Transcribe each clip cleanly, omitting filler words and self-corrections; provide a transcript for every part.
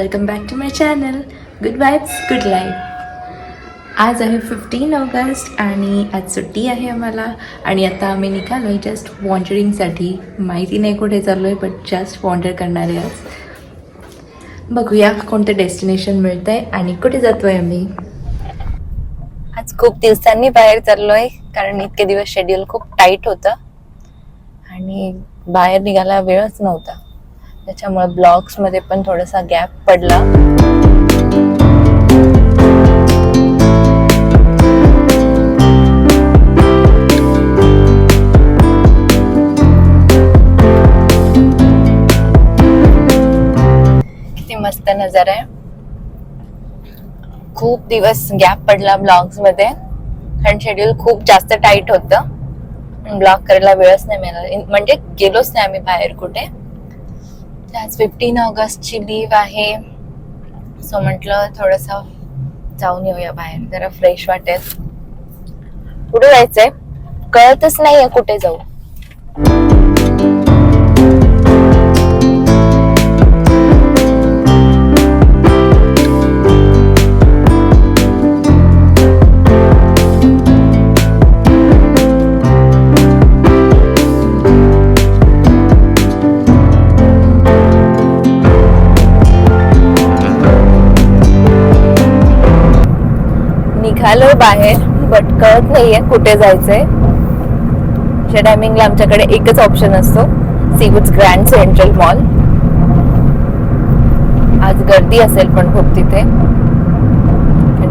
Welcome back to my channel good vibes good life. आज आहे 15 August आणि आज सुट्टी आहे आम्हाला आणि आता आम्ही निघालो आहे जस्ट वॉन्डरिंगसाठी. माहिती नाही कुठे चाललो आहे बट जस्ट वॉन्डर करणार आहे आज. बघूया कोणतं डेस्टिनेशन मिळतं आहे आणि कुठे जातो आहे आम्ही. आज खूप दिवसांनी बाहेर चाललो आहे कारण इतके दिवस शेड्यूल खूप टाईट होतं आणि बाहेर निघायला वेळच नव्हता. त्याच्यामुळे ब्लॉग्समध्ये पण थोडासा गॅप पडला. किती मस्त नजारा आहे. खूप दिवस गॅप पडला ब्लॉग्समध्ये कारण शेड्यूल खूप जास्त टाईट होतं. ब्लॉग करायला वेळच नाही मिळाला, म्हणजे गेलोच नाही आम्ही बाहेर कुठे. आज 15 ऑगस्टची लीव आहे, सो म्हटलं थोडंसं जाऊन येऊया बाहेर, जरा फ्रेश वाटेल. कुठे जायचंय कळतच नाहीये कुठे जाऊ. निघालोय बाहेर बट कळत नाहीये कुठे जायचंय. अशा टायमिंगला आमच्याकडे एकच ऑप्शन असतो, सीवूड्स ग्रँड सेंट्रल मॉल. आज गर्दी असेल पण खूप तिथे.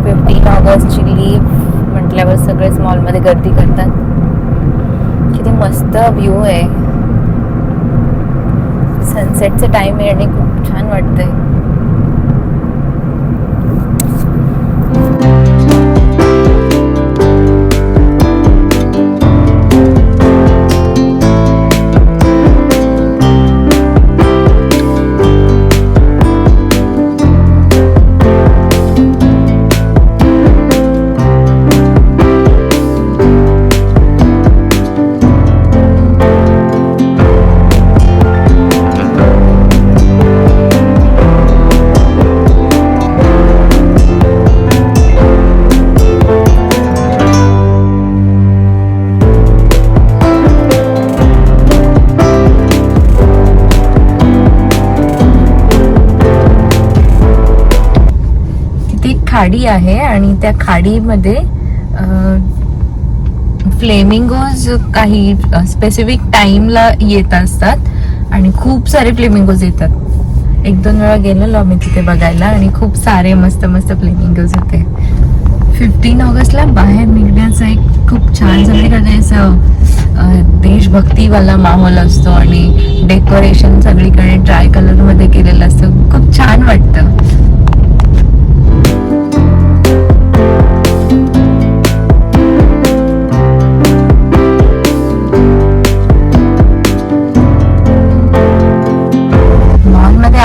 15 ऑगस्टची लीव म्हटल्यावर सगळेच मॉलमध्ये गर्दी करतात. किती मस्त व्ह्यू आहे. सनसेटचा टाइम आहे आणि खूप छान वाटतंय. खाडी आहे आणि त्या खाडीमध्ये फ्लेमिंगोज काही स्पेसिफिक टाइमला येत असतात आणि खूप सारे फ्लेमिंगोज येतात. 1-2 वेळा गेलेलो आम्ही तिथे बघायला आणि खूप सारे मस्त मस्त फ्लेमिंगोज होते. 15 ऑगस्टला बाहेर निघण्याचा एक खूप छान सगळीकडे असं देशभक्तीवाला माहोल असतो आणि डेकोरेशन सगळीकडे ट्राय कलर मध्ये केलेलं असतं. खूप छान वाटतं.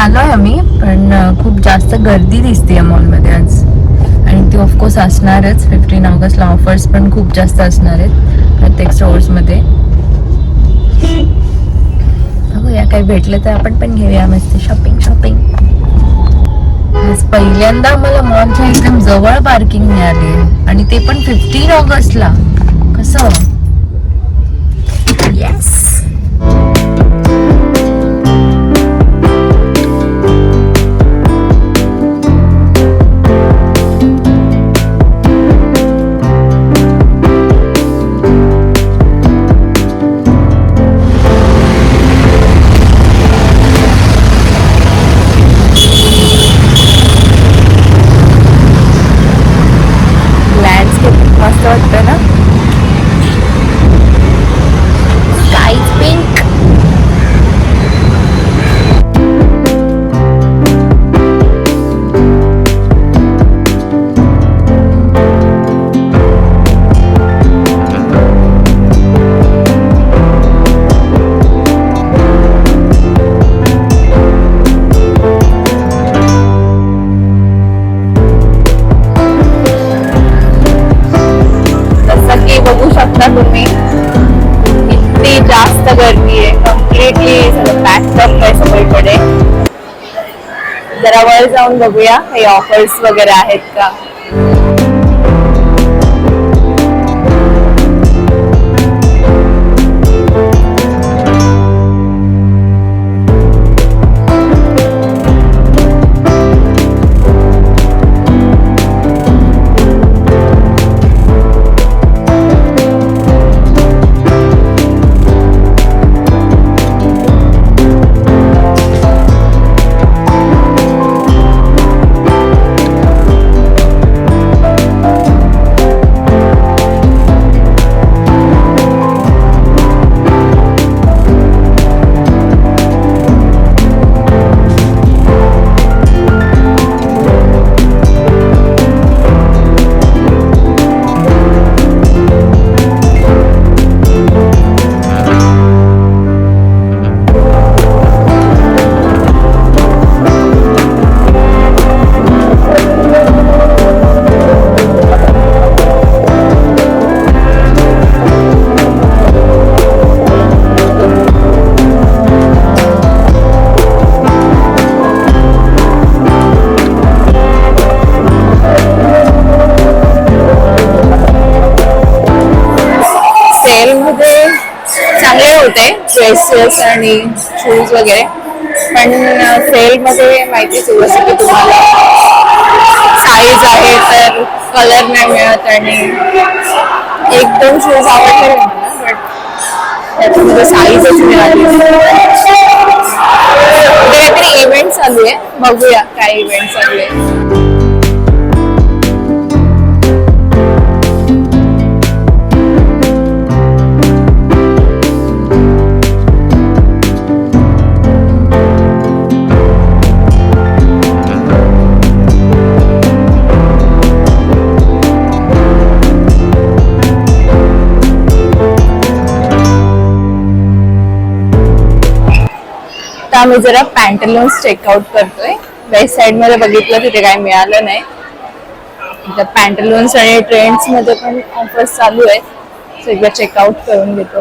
आलोय आम्ही पण खूप जास्त गर्दी दिसते या मॉलमध्ये आज आणि ती ऑफकोर्स असणारच. 15 ऑगस्टला ऑफर्स पण खूप जास्त असणार आहेत प्रत्येक स्टोअर्समध्ये. बघूया काही भेटलं तर आपण पण घेऊया मस्त शॉपिंग. आज पहिल्यांदा आम्हाला मॉलच्या एकदम जवळ पार्किंग मिळाली आणि ते पण 15 ऑगस्टला. कसं येस. मस्त वाटतं ना. Skies pink. तुम्ही इतकी जास्त गर्दी आहे. कम्प्लिटली सगळं पॅक आहे सगळीकडे. जरा वर जाऊन बघूया काही ऑफर्स वगैरे आहेत का. सेलमध्ये चांगले होते ड्रेसेस आणि शूज वगैरे, पण सेलमध्ये माहितीच आहे जसं की तुम्हाला साईज आहे तर कलर नाही मिळत, आणि एक दोन शूज आवडले मला बट त्याच्यामध्ये साईजच मिळाली. काहीतरी इव्हेंट चालू आहे, बघूया काय इव्हेंट चालू आहे. आम्ही जरा पॅन्टलून्स चेकआउट करतोय. वेस्ट साइड मध्ये बघितलं तिथे काही मिळालं नाही. पॅन्टलून्स आणि ट्रेंड्स मध्ये पण ऑफर्स चालू आहे, सो एकदा चेकआउट करून घेतो.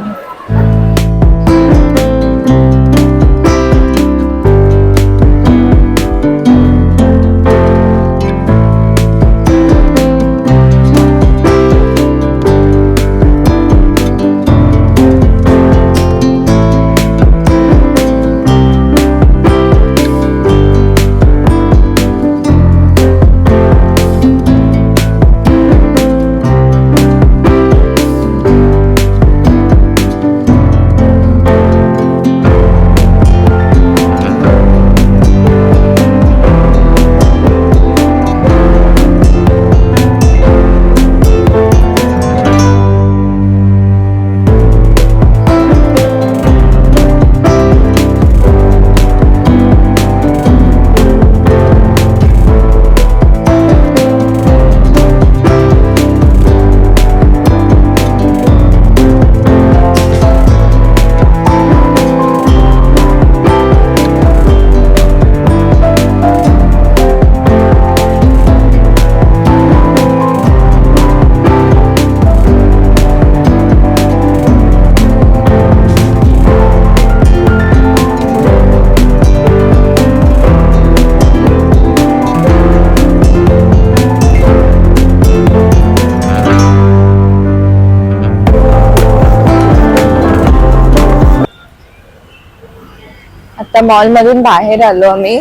आता मॉल मधून बाहेर आलो आम्ही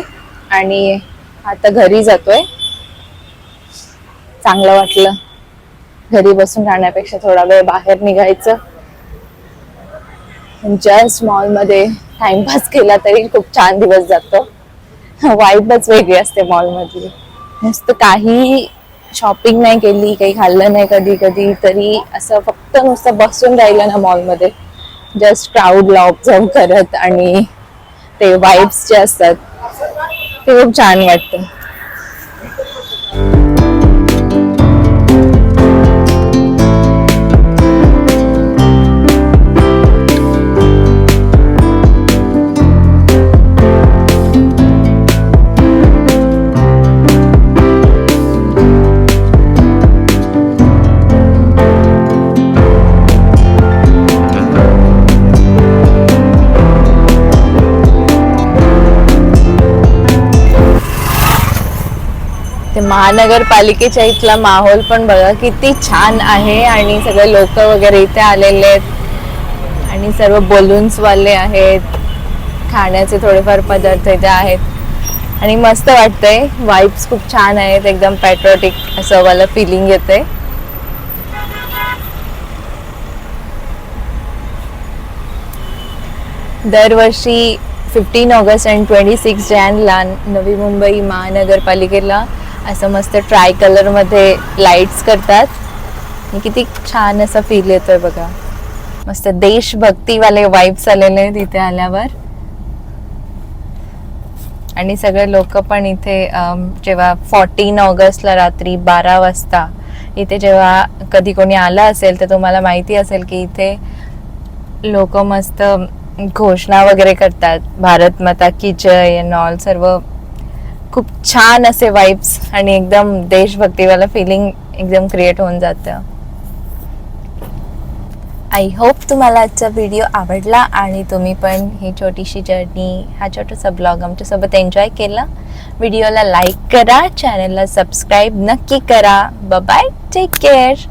आणि आता घरी जातोय. चांगलं वाटलं घरी बसून राहण्यापेक्षा थोडा वेळ बाहेर निघायचं. जस्ट मॉल मध्ये टाइमपास केला तरी खूप छान दिवस जातो. वाईबच वेगळी असते मॉल मधली. नुसतं काही शॉपिंग नाही केली, काही खाल्लं नाही कधी कधी तरी असं फक्त नुसतं बसून राहिलं ना मॉल मध्ये, जस्ट क्राऊडला ऑब्झर्व करत आणि ते वाइब्स जे असतात ते खूप छान वाटतं. ते महानगरपालिकेच्या इथला माहोल पण बघा किती छान आहे आणि सगळे लोक वगैरे इथे आलेले आहेत आणि सर्व बलून्स वाले आहेत, खाण्याचे थोडेफार पदार्थ इथे आहेत आणि मस्त वाटतंय. वाइब्स खूप छान आहेत, एकदम पॅट्रियोटिक असं वाला फिलिंग येते. दरवर्षी 15 ऑगस्ट आणि 26 जॅनला नवी मुंबई महानगरपालिकेला असं मस्त ट्राय कलरमध्ये लाईट्स करतात. किती छान असा फील येतोय बघा. मस्त देशभक्तीवाले वाइब्स आलेले आहेत इथे आल्यावर. आणि सगळे लोक पण इथे जेव्हा 14 ऑगस्टला रात्री 12 वाजता इथे जेव्हा कधी कोणी आला असेल तर तुम्हाला माहिती असेल की इथे लोक मस्त घोषणा वगैरे करतात, भारत माता की जय अँड ऑल. सर्व खूप छान असे वाइब्स आणि एकदम देशभक्तीवाला फिलिंग एकदम क्रिएट होऊन जातं. आय होप तुम्हाला आजचा व्हिडिओ आवडला आणि तुम्ही पण ही छोटीशी जर्नी, हा छोटासा ब्लॉग आमच्यासोबत एन्जॉय केला. व्हिडिओला लाईक करा, चॅनलला सबस्क्राईब नक्की करा. Bye, take care.